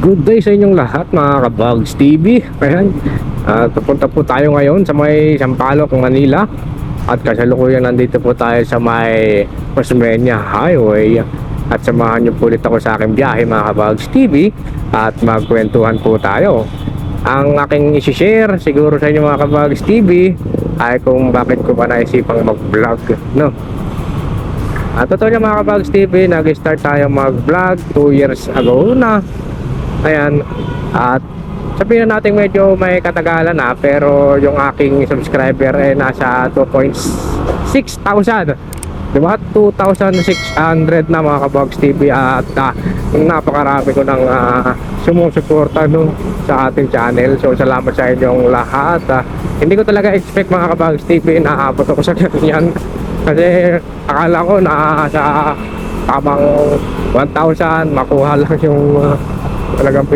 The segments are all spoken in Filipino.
Good day sa inyong lahat mga ka-Vlogs TV. Ayan, pupunta po tayo ngayon sa may Sampaloc, Manila. At kasalukuyan nandito po tayo sa may Osmeña Highway. At samahan niyo po ulit ako sa aking biyahe mga ka-Vlogs TV. At magkwentuhan po tayo. Ang aking isi-share siguro sa inyo mga ka-Vlogs TV ay kung bakit ko ba naisipang mag-vlog, no? At totoo niya mga ka-Vlogs TV, nag-start tayo mag-vlog 2 years ago na. Ayan, at sabihin na natin medyo may katagalan na, pero yung aking subscriber ay nasa 2,600, diba? 2,600 na mga ka-Vlogs TV. At napakarami ko ng sumusuporta no, sa ating channel. So salamat sa inyong lahat. Hindi ko talaga expect mga ka-Vlogs TV na aabot ako sa ganyan, kasi akala ko na sa tamang 1,000 makuha lang yung talagang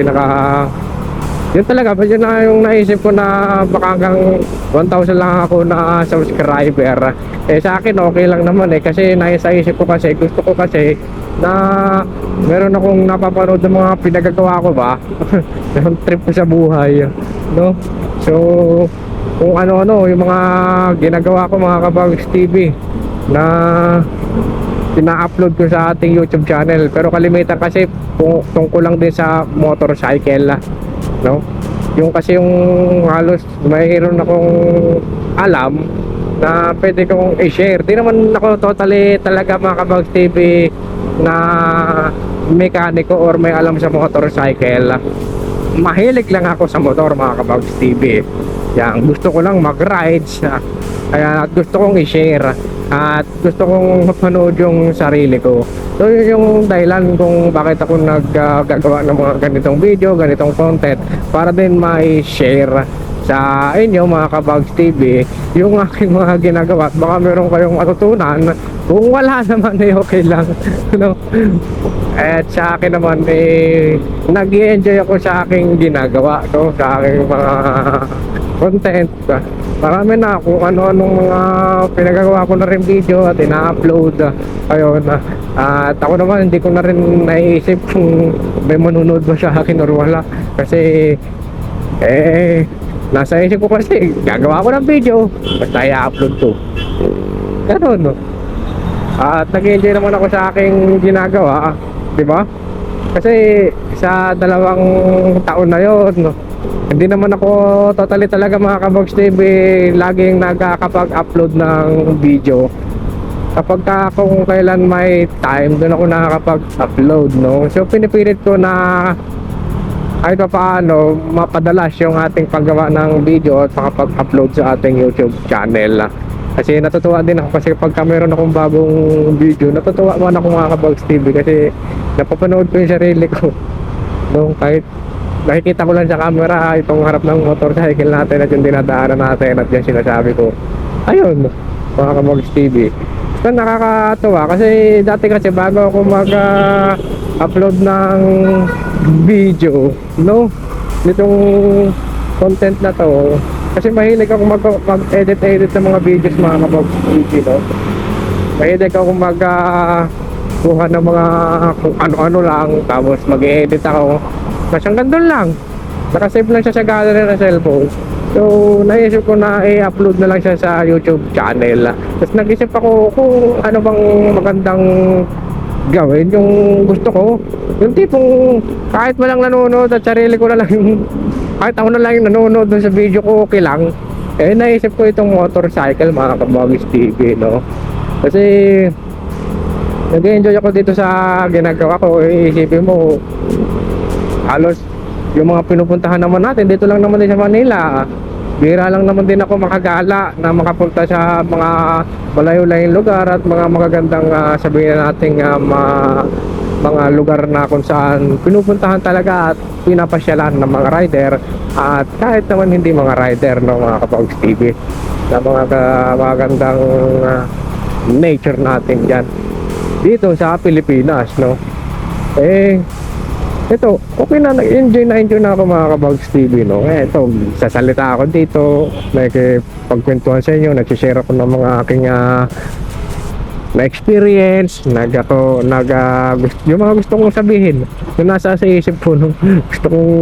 yun talaga, yun na yung naisip ko, na baka hanggang 1,000 lang ako na subscriber. Sa akin okay lang naman kasi nasa isip ko, kasi gusto ko kasi na meron akong napapanood ng mga pinagagawa ko ba yung trip ko sa buhay, no? So kung ano-ano yung mga ginagawa ko mga ka-Vlogs TV na pina-upload ko sa ating YouTube channel, pero kalimitan kasi tungkol lang din sa motorcycle, no? Yung kasi yung halos mayroon akong alam na pwede kong i-share. Di naman ako totally talaga mga ka-Vlogs TV na mekaniko or may alam sa motorcycle. Mahilig lang ako sa motor mga ka-Vlogs TV. Yan, gusto ko lang mag-rides, kaya gusto kong i-share at gusto kong mapanood yung sarili ko. So yun yung dahilan kung bakit ako naggagawa ng mga ganitong video, ganitong content, para din ma-share sa inyo mga ka-Vlogs TV yung aking mga ginagawa. Baka meron kayong matutunan. Kung wala naman okay lang, no? At sa akin naman nag-i-enjoy ako sa aking ginagawa, no? Sa aking mga content. Marami na kung ano-anong mga pinagagawa ko na rin video at ina-upload. Ayun, at ako naman hindi ko na rin naiisip kung may manunod ba sa akin or wala, kasi nasa isip ko kasi gagawa ko ng video, basta i-upload ko, ganun, no? At nag-enjoy naman ako sa aking ginagawa, di ba? Kasi sa 2 taon na yon, no, hindi naman ako totally talaga mga ka-Vlogs TV laging nakakapag-upload ng video. Kapag kung kailan may time, doon ako nakakapag-upload, no? So pinipilit ko na kahit pa paano mapadalas yung ating paggawa ng video at makapag-upload sa ating YouTube channel. Kasi natutuwa din ako, kasi pagka meron akong bagong video, natutuwa man ako mga ka-Vlogs TV, kasi napapanood ko yung sarili ko, no? Kahit nakikita ko lang sa camera itong harap ng motorcycle natin at yung dinadaanan natin, at yan sinasabi ko, ayun mga ka-Vlogs TV. So nakakatuwa kasi dati kasi bago ako mag-upload ng video, no, nitong content na to, kasi mahilig ako mag-edit ng mga videos mga ka-Vlogs TV, no? Mahilig ako kuha ng mga kung ano-ano lang, tapos mag-edit ako. Mas hanggang doon lang, nakasave lang siya sa gallery ng cellphone. So naisip ko na i-upload na lang siya sa YouTube channel. Tapos nag-isip ako kung ano bang magandang gawin, yung gusto ko, yung tipong kahit walang nanonood at sarili ko na lang yung, kahit ako na lang yung nanonood dun sa video ko, okay lang. Naisip ko itong motorcycle mga ka-Vlogs TV, no? Kasi nag-enjoy ako dito sa ginagawa ko. Isipin mo, halos yung mga pinupuntahan naman natin dito lang naman din sa Manila. Bihira lang naman din ako makagala na makapunta sa mga malayo-layong lugar at mga magagandang sabihin nating mga lugar na kung saan pinupuntahan talaga at pinapasyalan ng mga rider, at kahit naman hindi mga rider, no, mga ka-Vlogs TV, na mga magagandang nature natin dyan dito sa Pilipinas, no? Ito, okay na, enjoy na ako mga ka-Vlogs TV, no? Ito, sasalita ako dito, pagkwentuhan sa inyo, nagsishare ako ng mga aking na experience, yung mga gusto kong sabihin, yung nasa sa isip ko, no? Gusto kong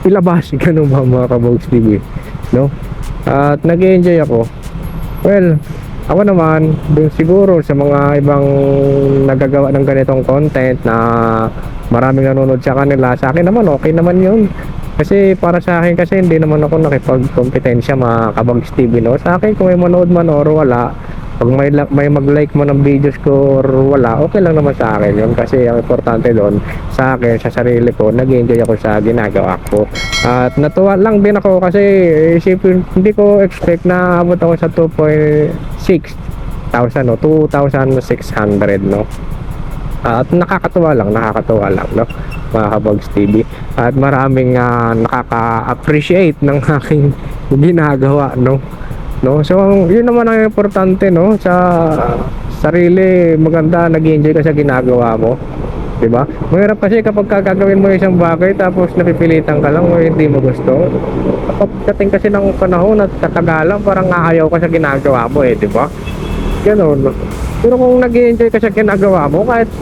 ilabas, ganun ba mga Kabogs TV, no? At nag-enjoy ako. Well, ako naman, dun siguro sa mga ibang nagagawa ng ganitong content na maraming nanonood sa kanila, sa akin naman okay naman yun. Kasi para sa akin kasi hindi naman ako nakipagkompetensya mga Kabogs TV, no? Sa akin kung may manood man or wala, pag may mag-like mo ng videos ko or wala, okay lang naman sa akin yun. Kasi ang importante doon sa akin, sa sarili ko, nag-enjoy ako sa ginagawa ko. At natuwa lang din ako kasi isipin, hindi ko expect na abot ako sa 2.6 thousand, no? 2,600, no? At nakakatuwa lang, no? Mga Kabogs TV. At maraming nakaka-appreciate ng aking ginagawa, no? So yun naman ang importante, no, sa sarili. Maganda nag-enjoy ka sa ginagawa mo, 'di ba? Mahirap kasi kapag gagawin mo isang bagay tapos napipilitan ka lang o hindi mo gusto. Kapag dating kasi ng panahon at katagalan, parang aayaw ka sa ginagawa mo, 'di ba? Ganoon. Pero kung nag-enjoy ka sa ginagawa mo, kahit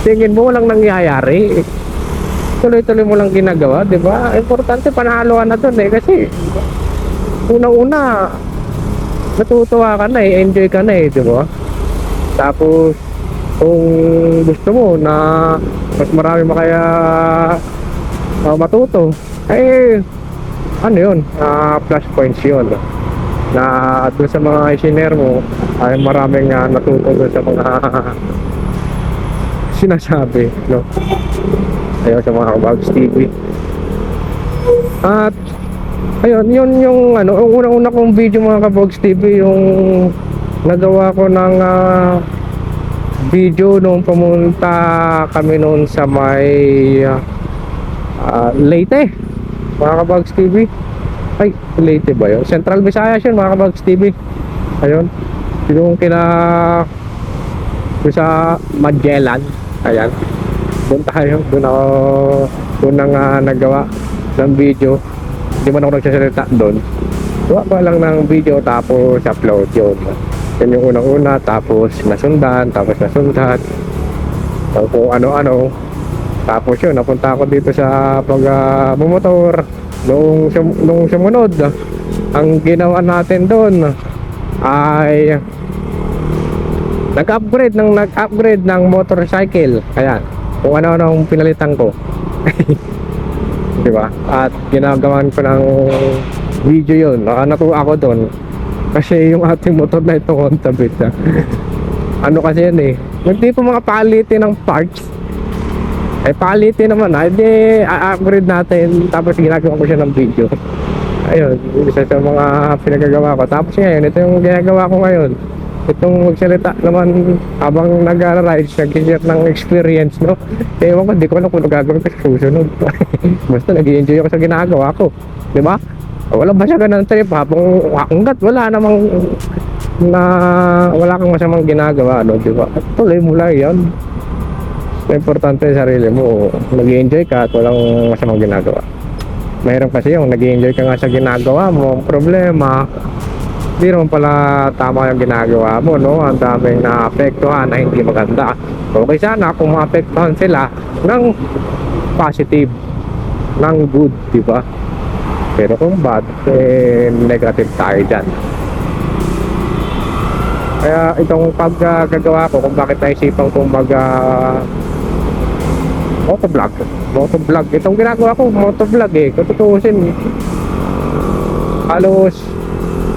tingin mo walang nangyayari, tuloy-tuloy mo lang ginagawa, 'di ba? Importante panalo ka na doon, kasi unang-una natutuwa ka na, enjoy ka na, di ba? Tapos kung gusto mo na mas marami kaya matuto, ano yun, plus points yun, na doon sa mga isinare mo ay maraming natuto doon sa mga sinasabi, no? Ayun, sa mga Kabogs TV. At ayun, yun yung yung unang-una kong video mga Kabogs TV, yung nagawa ko ng video nung pumunta kami noon sa may Leyte, mga Kabogs TV. Ay, Leyte ba yun? Central Visayas yun mga Kabogs TV. Ayun, yung sa Magellan. Ayan, doon tayo, doon nagawa ng video. Hindi man ako nagsasalita doon. Gawa pa lang ng video tapos upload yun. Yan yung unang-una, tapos nasundan. Tapos kung ano-ano. Tapos yun, napunta ako dito sa pag-bumotor. Nung sumunod, ang ginawa natin doon ay nag-upgrade ng motorcycle. Ayan, kung ano-ano ang pinalitan ko. Diba? At ginagawan ko ng video yun. Natuwa ako doon kasi yung ating motor na ito Honda Beat, ano kasi yan, yung tipo mga palitin ng parts, palitin naman, hindi upgrade natin. Tapos ginagawa ko siya ng video. Ayun, isa sa mga pinagagawa ko. Tapos ngayon, ito yung ginagawa ko ngayon. Itong magsalita naman habang nag-ride, nag-share ng experience, no? Ewan ko, di ko alam kung nagagawin ko sa susunod. Basta nag-enjoy ako sa ginagawa ko, di ba? Wala ba siya ganun trip habang hanggat wala namang wala kang masamang ginagawa, no? Di ba? At tuloy mo lang yan. Importante sa sarili mo, nag-enjoy ka at walang masamang ginagawa. Mahirap kasi yung nag-enjoy ka nga sa ginagawa mo, ang problema hindi naman pala tama yung ginagawa mo, no? Ang daming naapektuhan na hindi maganda. Okay sana kung maapektuhan sila ng positive, ng good, di ba? Pero kung bad, negative tayo dyan. Kaya itong paggagawa ko, kung bakit naisipan kong motovlog. Itong ginagawa ko, motovlog, kung tutuusin, halos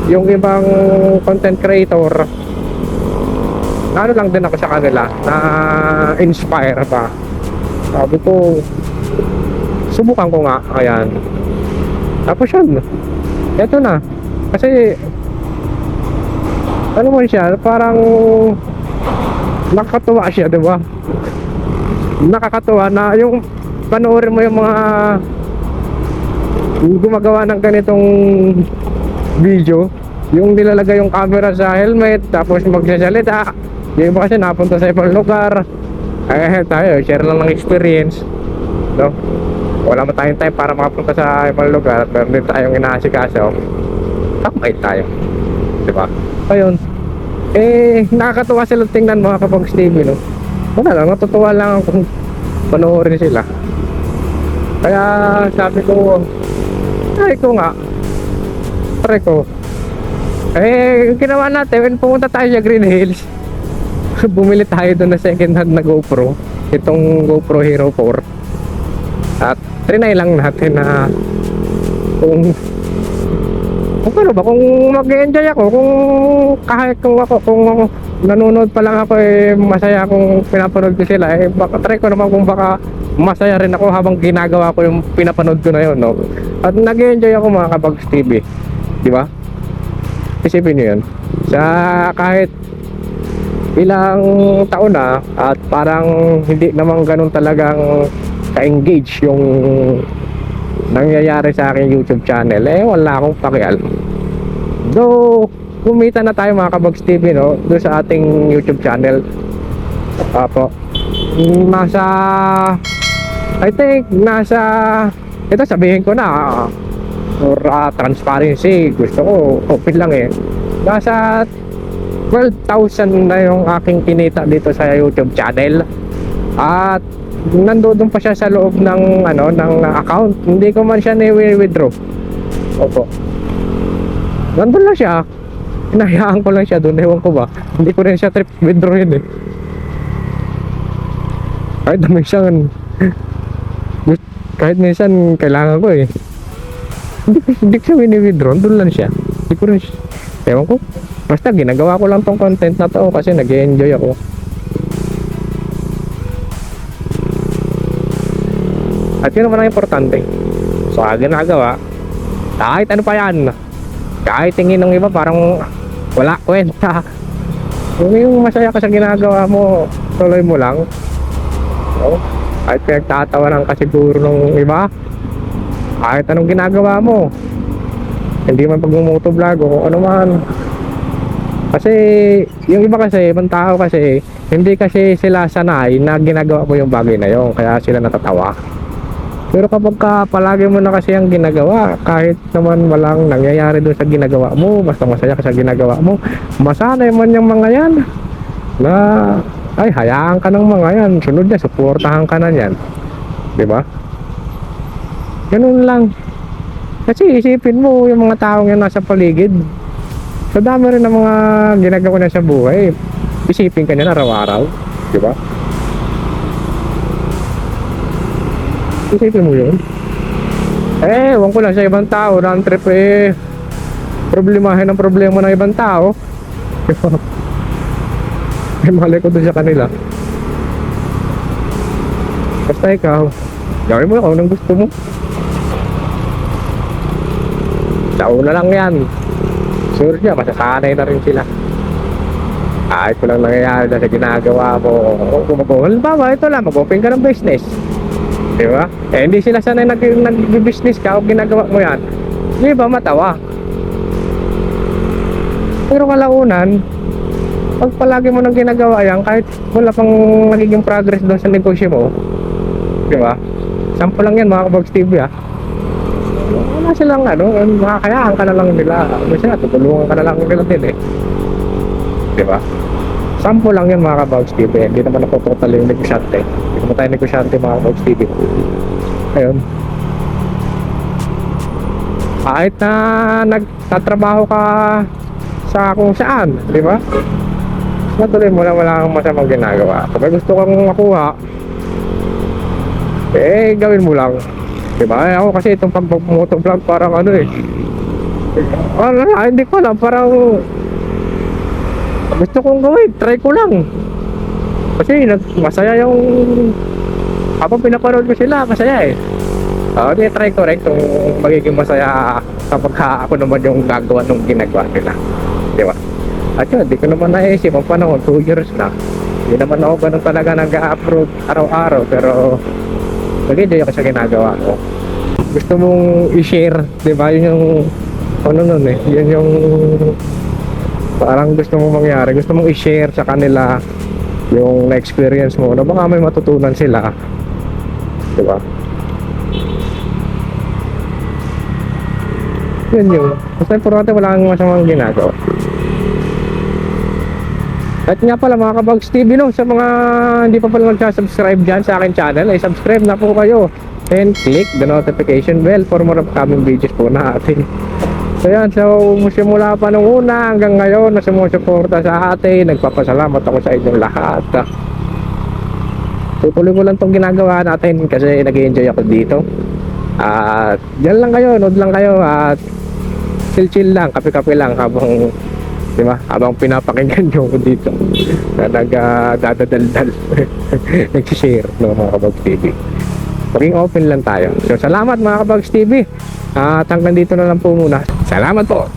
yung ibang content creator, ano lang din ako sa kanila, na inspire pa. Sabi ko, subukan ko nga. Ayan, tapos yun, eto na. Kasi ano mo siya, parang nakakatuwa siya, diba? Nakakatuwa na yung panoorin mo yung mga gumagawa ng ganitong video, yung nilalagay yung camera sa helmet tapos magsasalita. Yung iba kasi napunta sa ibang lugar, tayo share lang ng experience, no? Wala mo tayong time para makapunta sa ibang lugar pero hindi tayong inaasikaso, tamay tayo, diba? Ayun, Nakakatuwa sila tingnan mga Kapogs TV, no? Wala lang, natutuwa lang ako kung panoorin sila. Kaya sabi ko, try ko nga. Try ko. Yung ginawa natin, pumunta tayo sa Green Hills. Bumili tayo doon na second hand na GoPro. Itong GoPro Hero 4. At trinay lang natin na kung ano ba, kung mag-enjoy ako, kung kahit kung nanonood pa lang ako masaya kung pinapanood ko sila, baka try ko naman kung baka masaya rin ako habang ginagawa ko yung pinapanood ko na yun, no? At nag-enjoy ako mga Kapogs TV, di ba? Isipin nyo yun, sa kahit ilang taon na at parang hindi naman ganun talagang ka-engage yung nangyayari sa aking YouTube channel, wala akong pakialam. Though kumita na tayo mga Kapogs TV, no, doon sa ating YouTube channel. Apo, nasa, I think nasa, ito sabihin ko na for transparency, gusto ko open lang nasa 12,000 na yung aking kinita dito sa YouTube channel. At nandoon pa siya sa loob ng ng account. Hindi ko man siya ni-withdraw. Opo. Nandun lang siya. Hinahayaan ko lang siya doon. Ewan ko ba. Hindi ko rin siya trip withdraw yun Kahit minsan kailangan ko Hindi ko siya wini-withdraw. Doon lang siya. Hindi ko rin siya. Ewan ko. Basta ginagawa ko lang tong content na to kasi nag-enjoy ako. At yun naman ang importante. So ginagawa, kahit ano pa yan, kahit tingin ng iba parang wala kwenta, yung masaya ka sa ginagawa mo, tuloy mo lang, no? Kahit pinagtatawanan ka siguro ng iba, kahit anong ginagawa mo, hindi man pagmumotovlog o kung ano man. Kasi yung iba kasi, ibang tao kasi, hindi kasi sila sanay na ginagawa mo yung bagay na yun, kaya sila natatawa. Pero kapag palagi mo na kasi ang ginagawa, kahit naman walang nangyayari doon sa ginagawa mo, basta masaya ka sa ginagawa mo, masanay man yung mga yan na ay hayaan ka ng mga yan, sunod niya, suportahan ka na yan, diba? Ganun lang. Kasi isipin mo yung mga taong yan nasa paligid, sa dami rin ng mga ginagawa na sa buhay, isipin ka nila araw-araw, diba? Isipin mo yun. Ewan ko lang sa ibang tao, round trip problemahin ang problema ng ibang tao. Malay ko dun sa kanila. Basta ikaw, gawin mo ako ng gusto mo. Sa una lang yan, sure siya, masasanay na rin sila. Kahit ko lang nangyayari na sa ginagawa mo. Halimbawa, ito lang, mag-open ka ng business, diba? Hindi sila sanay nag-business ka o ginagawa mo yan, di ba matawa? Pero kalaunan, pag palagi mo nang ginagawa yan, kahit wala pang nagiging progress doon sa negosyo mo, di ba? Sample lang yan mga Kapogs TV wala silang makakayaan ka na lang nila, kasi tutulungan ka na lang nila din di ba? Sample lang yan mga Kapogs TV. Hindi naman ako totally negosyante. Hindi naman tayo negosyante mga Kapogs TV. Ayun. Kahit na nagtatrabaho ka sa kung saan, di ba? Natuloy mo lang, wala kang masamang ginagawa. Kung may gusto kang makuha, gawin mo lang, di ba? Ako kasi itong pag-motovlog parang hindi ko alam, parang gusto kong gawin, try ko lang. Kasi masaya yung habang pinapanood ko sila, masaya try ko rin kung magiging masaya kapag ako naman yung gagawa ng ginagawa nila, di ba? At yun, di ko naman naisip ang panahon, 2 years na. Hindi naman ako ganun talaga nag-upload araw-araw, pero nag-enjoy ako sa ginagawa ko. Gusto mong i-share, di ba? Yun yung yun yung parang gusto mong mangyari, gusto mong i-share sa kanila yung na-experience mo, baka may matutunan sila, di ba? Yun basta importante wala kang masamang ginagawa. At nga pala mga Kabags TV, no, sa mga hindi pa pala nagsasubscribe dyan sa akin channel, ay subscribe na po kayo and click the notification bell for more upcoming videos po natin. So yan, so simula pa nung una hanggang ngayon na sumusuporta sa atin, nagpapasalamat ako sa inyong lahat. Tutuloy ko lang itong ginagawa natin kasi nag-enjoy ako dito. At dyan lang kayo, nood lang kayo at chill lang, kape-kape lang habang, di ba, habang pinapakinggan nyo ko dito na nagdadaldal nagsishare ng mga Kabags TV. Maging open lang tayo. So salamat mga Kabags TV. At hanggang dito na lang po muna. Salamat po.